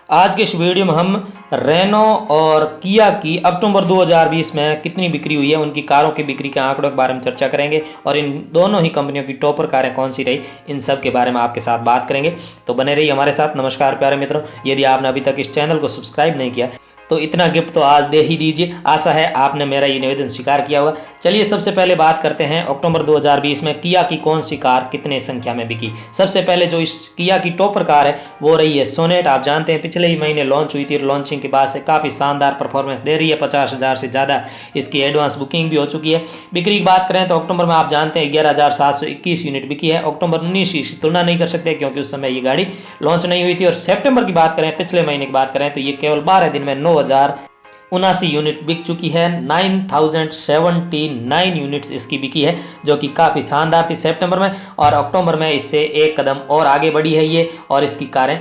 आज के इस वीडियो में हम रेनो और किया की अक्टूबर 2020 में कितनी बिक्री हुई है, उनकी कारों की बिक्री के आंकड़ों के बारे में चर्चा करेंगे और इन दोनों ही कंपनियों की टॉपर कारें कौन सी रही, इन सब के बारे में आपके साथ बात करेंगे। तो बने रहिए हमारे साथ। नमस्कार प्यारे मित्रों, यदि आपने अभी तक इस चैनल को सब्सक्राइब नहीं किया तो इतना गिफ्ट तो आज दे ही दीजिए। आशा है आपने मेरा ये निवेदन स्वीकार किया होगा। चलिए सबसे पहले बात करते हैं अक्टूबर 2020 में किया की कौन सी कार कितने संख्या में बिकी। सबसे पहले जो इस किया की टॉपर कार है वो रही है सोनेट। आप जानते हैं पिछले ही महीने लॉन्च हुई थी और लॉन्चिंग के बाद से काफ़ी शानदार परफॉर्मेंस दे रही है। 50,000 से ज़्यादा इसकी एडवांस बुकिंग भी हो चुकी है। बिक्री की बात करें तो अक्टूबर में आप जानते हैं 11,721 यूनिट बिकी है। अक्टूबर 19 की तुलना नहीं कर सकते क्योंकि उस समय ये गाड़ी लॉन्च नहीं हुई थी। और सितंबर की बात करें, पिछले महीने की बात करें तो ये केवल 12 दिन में 9,079 यूनिट बिक चुकी है। 9,079 यूनिट्स इसकी बिकी है, जो कि काफ़ी शानदार थी सितंबर में। और अक्टूबर में इससे एक कदम और आगे बढ़ी है ये, और इसकी कारें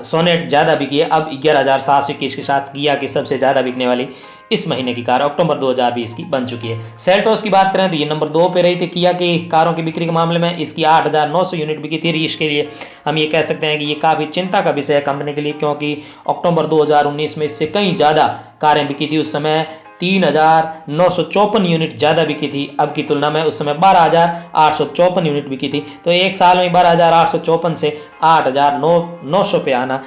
सोनेट ज़्यादा बिकी है। अब 11,721 के साथ किया की सबसे ज़्यादा बिकने वाली इस महीने की कार अक्टूबर 2020 की बन चुकी है। सेल्टोस की बात करें तो ये नंबर 2 पे रही थी किया की कारों की बिक्री के मामले में। इसकी 8,900 यूनिट बिकी थी। इसके लिए हम ये कह सकते हैं कि ये काफ़ी चिंता का विषय है कंपनी के लिए, क्योंकि अक्टूबर 2019 में इससे कहीं ज़्यादा कारें बिकी थी। उस समय 3,954 यूनिट ज़्यादा बिकी थी अब की तुलना में। उस समय 12,854 यूनिट बिकी थी। तो एक साल में 12,854 से 8,900 पे आना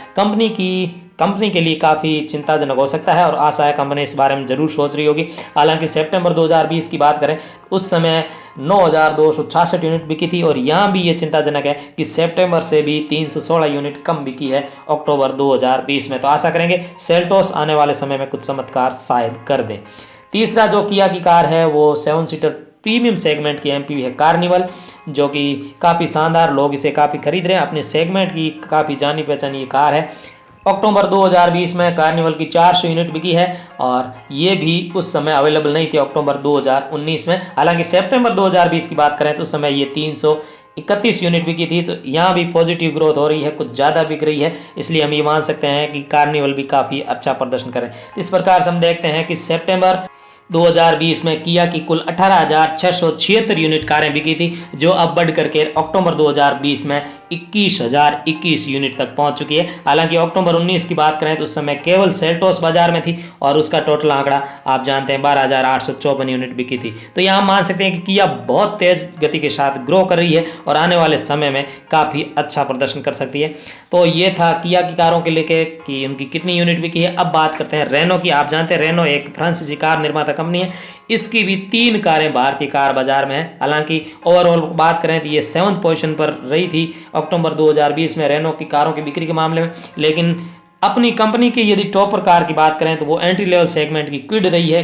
कंपनी के लिए काफ़ी चिंताजनक हो सकता है, और आशा है कंपनी इस बारे में ज़रूर सोच रही होगी। हालांकि सितंबर 2020 की बात करें उस समय 9,266 यूनिट बिकी थी, और यहाँ भी ये चिंताजनक है कि सितंबर से भी 316 यूनिट कम बिकी है अक्टूबर 2020 में। तो आशा करेंगे सेल्टोस आने वाले समय में कुछ चमत्कार शायद कर दे। तीसरा जो किया की कार है वो 7 सीटर प्रीमियम सेगमेंट की एमपीवी है कार्निवल, जो कि काफ़ी शानदार, लोग इसे काफ़ी खरीद रहे हैं। अपने सेगमेंट की काफ़ी जानी पहचानी ये कार है। अक्टूबर 2020 में कार्निवल की 400 यूनिट बिकी है, और ये भी उस समय अवेलेबल नहीं थी अक्टूबर 2019 में। हालांकि सितंबर 2020 की बात करें तो उस समय ये 331 यूनिट बिकी थी। तो यहाँ भी पॉजिटिव ग्रोथ हो रही है, कुछ ज़्यादा बिक रही है, इसलिए हम ये मान सकते हैं कि कार्निवल भी काफ़ी अच्छा प्रदर्शन करें। इस प्रकार से हम देखते हैं कि सितंबर 2020 में किया की कुल 18,676 यूनिट कारें बिकी थी, जो अब बढ़ करके अक्टूबर 2020 में 21,021 यूनिट तक पहुंच चुकी है। हालांकि अक्टूबर 19 की बात करें तो उस समय केवल सेल्टोस बाजार में थी, और उसका टोटल आंकड़ा आप जानते हैं 12,854 यूनिट बिकी थी। तो यहाँ मान सकते हैं कि किया बहुत तेज गति के साथ ग्रो कर रही है और आने वाले समय में काफ़ी अच्छा प्रदर्शन कर सकती है। तो ये था किया की कारों के लेके कि उनकी कितनी यूनिट बिकी है। अब बात करते हैं रेनो की। आप जानते हैं रेनो एक फ्रांसीसी कार निर्माता कंपनी है। इसकी भी 3 कारें भारतीय कार बाजार में है। हालांकि ओवरऑल बात करें तो ये 7th पोजीशन पर रही थी अक्टूबर 2020 में रेनो की कारों की बिक्री के मामले में। लेकिन अपनी कंपनी की यदि टॉपर कार की बात करें तो वो एंट्री लेवल सेगमेंट की क्विड रही है।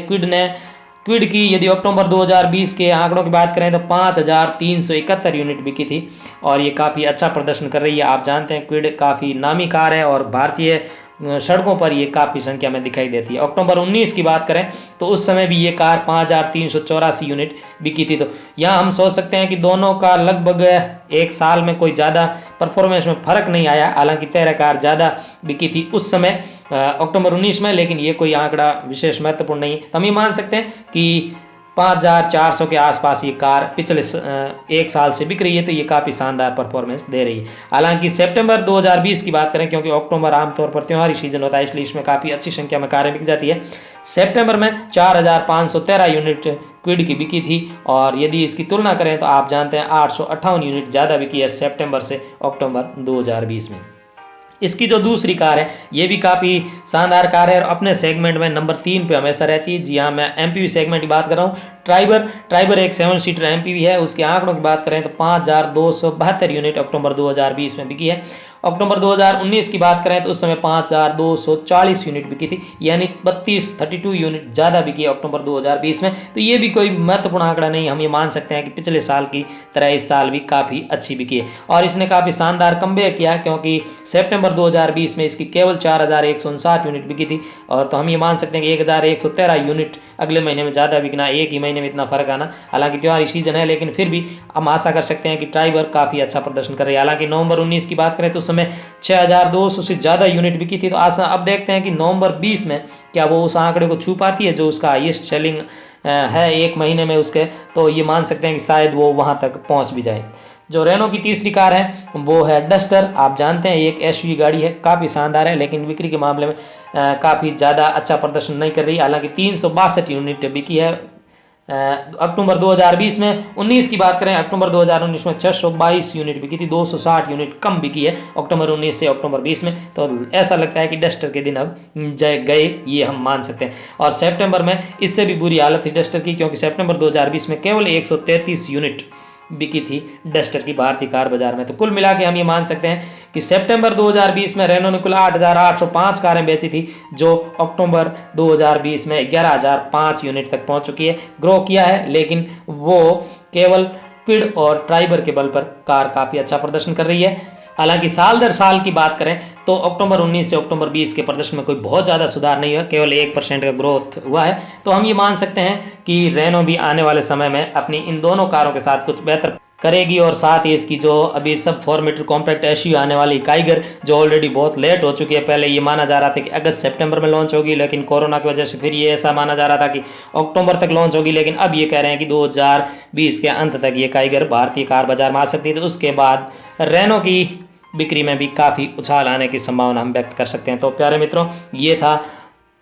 क्विड की यदि अक्टूबर 2020 के आंकड़ों की बात करें तो 5,371 यूनिट बिकी थी, और ये काफ़ी अच्छा प्रदर्शन कर रही है। आप जानते हैं क्विड काफ़ी नामी कार है और भारतीय सड़कों पर ये काफ़ी संख्या में दिखाई देती है। अक्टूबर 19 की बात करें तो उस समय भी ये कार 5,384 यूनिट बिकी थी। तो यहाँ हम सोच सकते हैं कि दोनों का लगभग एक साल में कोई ज़्यादा परफॉर्मेंस में फ़र्क नहीं आया। हालांकि 13 कार ज़्यादा बिकी थी उस समय अक्टूबर 19 में, लेकिन ये कोई आंकड़ा विशेष महत्वपूर्ण नहीं है। तो हम ये मान सकते हैं कि 5,400 के आसपास ये कार पिछले एक साल से बिक रही है। तो ये काफ़ी शानदार परफॉर्मेंस दे रही है। हालांकि सितंबर 2020 की बात करें, क्योंकि अक्टूबर आमतौर पर त्योहारी सीजन होता है, इसलिए इसमें काफ़ी अच्छी संख्या में कारें बिक जाती है। सितंबर में 4,513 यूनिट क्विड की बिकी थी, और यदि इसकी तुलना करें तो आप जानते हैं 858 यूनिट ज़्यादा बिकी है सितंबर से अक्टूबर 2020 में। इसकी जो दूसरी कार है ये भी काफ़ी शानदार कार है और अपने सेगमेंट में नंबर 3 पे हमेशा रहती है। जी हाँ, मैं एमपीवी सेगमेंट की बात कर रहा हूँ। ट्राइबर एक 7 सीटर एमपीवी है। उसके आंकड़ों की बात करें तो 5,272 यूनिट अक्टूबर 2020 में बिकी है। अक्टूबर 2019 की बात करें तो उस समय 5,240 यूनिट बिकी थी, यानी 32 यूनिट ज़्यादा बिकी है अक्टूबर 2020 में। तो ये भी कोई महत्वपूर्ण आंकड़ा नहीं, हम ये मान सकते हैं कि पिछले साल की तरह इस साल भी काफ़ी अच्छी बिकी है। और इसने काफ़ी शानदार कमबैक किया, क्योंकि सितंबर 2020 में इसकी केवल 4,159 यूनिट बिकी थी। और तो हम ये मान सकते हैं कि 1,113 यूनिट अगले महीने में ज़्यादा बिकना, एक ही महीने में इतना फर्क आना। हालांकि त्योहारी सीजन है, लेकिन फिर भी हम आशा कर सकते हैं कि ट्राइबर काफ़ी अच्छा प्रदर्शन कर रही है। हालांकि नवंबर 19 की बात करें तो उस समय 6,200 से ज़्यादा यूनिट बिकी थी। तो आशा अब देखते हैं कि नवंबर 20 में क्या वो उस आंकड़े को छू पाती है जो उसका हाईएस्ट सेलिंग है एक महीने में उसके। तो ये मान सकते हैं कि शायद वो वहाँ तक पहुँच भी जाए। जो रेनो की तीसरी कार है वो है डस्टर। आप जानते हैं ये एक एसयूवी गाड़ी है, काफ़ी शानदार है, लेकिन बिक्री के मामले में काफ़ी ज़्यादा अच्छा प्रदर्शन नहीं कर रही। हालांकि 362 यूनिट बिकी है अक्टूबर 2020 में। 19 की बात करें, अक्टूबर 2019 में 622 यूनिट बिकी थी, 260 यूनिट कम बिकी है अक्टूबर 19 से अक्टूबर 20 में। तो ऐसा लगता है कि डस्टर के दिन अब गए, ये हम मान सकते हैं। और सितंबर में इससे भी बुरी हालत थी डस्टर की, क्योंकि सितंबर 2020 में केवल 133 यूनिट बिकी थी डस्टर की भारतीय कार बाजार में। तो कुल मिला के हम ये मान सकते हैं कि सितंबर 2020 में रेनो ने कुल 8,805 कारें बेची थी, जो अक्टूबर 2020 में 11,005 यूनिट तक पहुंच चुकी है। ग्रो किया है, लेकिन वो केवल क्विड और ट्राइबर के बल पर कार काफ़ी अच्छा प्रदर्शन कर रही है। हालांकि साल दर साल की बात करें तो अक्टूबर 19 से अक्टूबर 20 के प्रदर्शन में कोई बहुत ज़्यादा सुधार नहीं हुआ, केवल 1% का ग्रोथ हुआ है। तो हम ये मान सकते हैं कि रेनो भी आने वाले समय में अपनी इन दोनों कारों के साथ कुछ बेहतर करेगी। और साथ ही इसकी जो अभी सब 4 मीटर कॉम्पैक्ट एसयूवी आने वाली काइगर, जो ऑलरेडी बहुत लेट हो चुकी है। पहले ये माना जा रहा था कि अगस्त सितंबर में लॉन्च होगी, लेकिन कोरोना की वजह से फिर ये ऐसा माना जा रहा था कि अक्टूबर तक लॉन्च होगी, लेकिन अब ये कह रहे हैं कि 2020 के अंत तक ये काइगर भारतीय कार बाजार में आ सकती है। तो उसके बाद रेनो की बिक्री में भी काफ़ी उछाल आने की संभावना हम व्यक्त कर सकते हैं। तो प्यारे मित्रों, ये था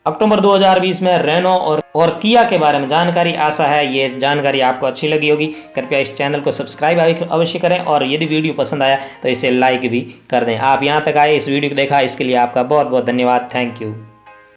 अक्टूबर 2020 में रेनो और किया के बारे में जानकारी। आशा है ये जानकारी आपको अच्छी लगी होगी। कृपया इस चैनल को सब्सक्राइब अवश्य करें, और यदि वीडियो पसंद आया तो इसे लाइक भी कर दें। आप यहाँ तक आए, इस वीडियो को देखा, इसके लिए आपका बहुत बहुत धन्यवाद। Thank you.